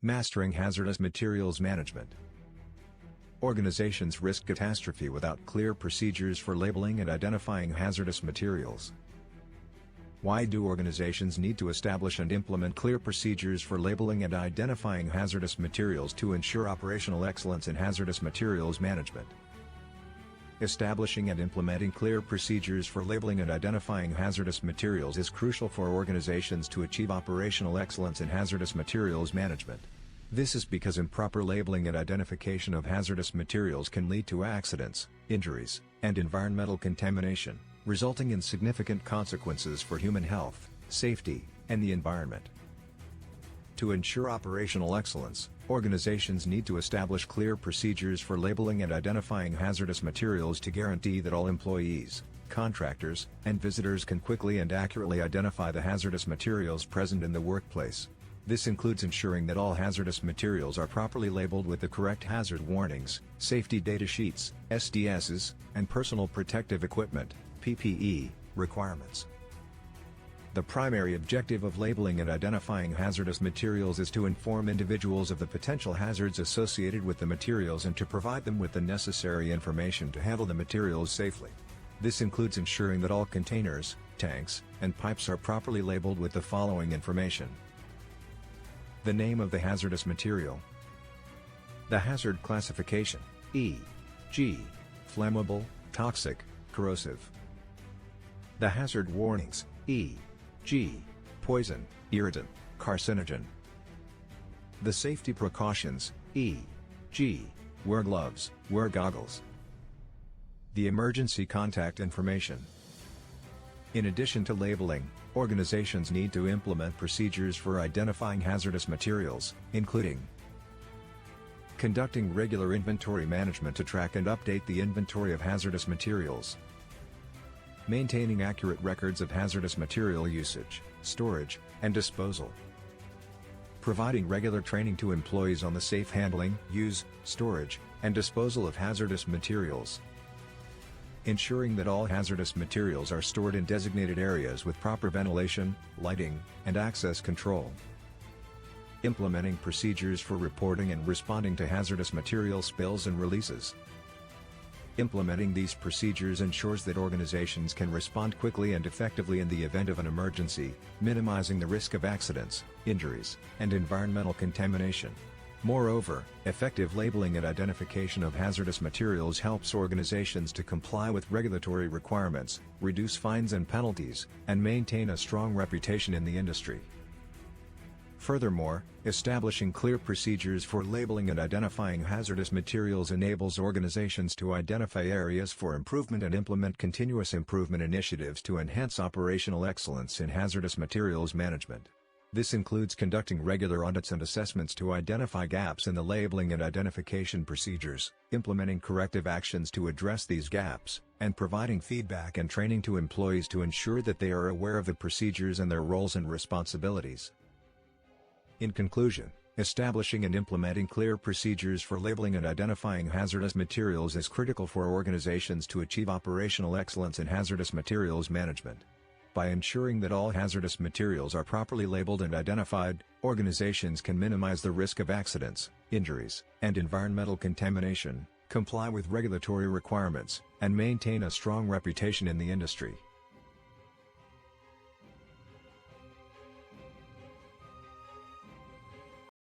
Mastering hazardous materials management. Organizations risk catastrophe without clear procedures for labeling and identifying hazardous materials. Why do organizations need to establish and implement clear procedures for labeling and identifying hazardous materials to ensure operational excellence in hazardous materials management? Establishing and implementing clear procedures for labeling and identifying hazardous materials is crucial for organizations to achieve operational excellence in hazardous materials management. This is because improper labeling and identification of hazardous materials can lead to accidents, injuries, and environmental contamination, resulting in significant consequences for human health, safety, and the environment. To ensure operational excellence, organizations need to establish clear procedures for labeling and identifying hazardous materials to guarantee that all employees, contractors, and visitors can quickly and accurately identify the hazardous materials present in the workplace. This includes ensuring that all hazardous materials are properly labeled with the correct hazard warnings, safety data sheets, SDSs, and personal protective equipment, PPE, requirements. The primary objective of labeling and identifying hazardous materials is to inform individuals of the potential hazards associated with the materials and to provide them with the necessary information to handle the materials safely. This includes ensuring that all containers, tanks, and pipes are properly labeled with the following information. The name of the hazardous material. The hazard classification, e.g., flammable, toxic, corrosive. The hazard warnings, e.g., poison, irritant, carcinogen. The safety precautions, e.g., wear gloves, wear goggles. The emergency contact information. In addition to labeling, organizations need to implement procedures for identifying hazardous materials, including conducting regular inventory management to track and update the inventory of hazardous materials, maintaining accurate records of hazardous material usage, storage, and disposal, providing regular training to employees on the safe handling, use, storage, and disposal of hazardous materials, ensuring that all hazardous materials are stored in designated areas with proper ventilation, lighting, and access control. Implementing procedures for reporting and responding to hazardous material spills and releases. Implementing these procedures ensures that organizations can respond quickly and effectively in the event of an emergency, minimizing the risk of accidents, injuries, and environmental contamination. Moreover, effective labeling and identification of hazardous materials helps organizations to comply with regulatory requirements, reduce fines and penalties, and maintain a strong reputation in the industry. Furthermore, establishing clear procedures for labeling and identifying hazardous materials enables organizations to identify areas for improvement and implement continuous improvement initiatives to enhance operational excellence in hazardous materials management. This includes conducting regular audits and assessments to identify gaps in the labeling and identification procedures, implementing corrective actions to address these gaps, and providing feedback and training to employees to ensure that they are aware of the procedures and their roles and responsibilities. In conclusion, establishing and implementing clear procedures for labeling and identifying hazardous materials is critical for organizations to achieve operational excellence in hazardous materials management. By ensuring that all hazardous materials are properly labeled and identified, organizations can minimize the risk of accidents, injuries, and environmental contamination, comply with regulatory requirements, and maintain a strong reputation in the industry.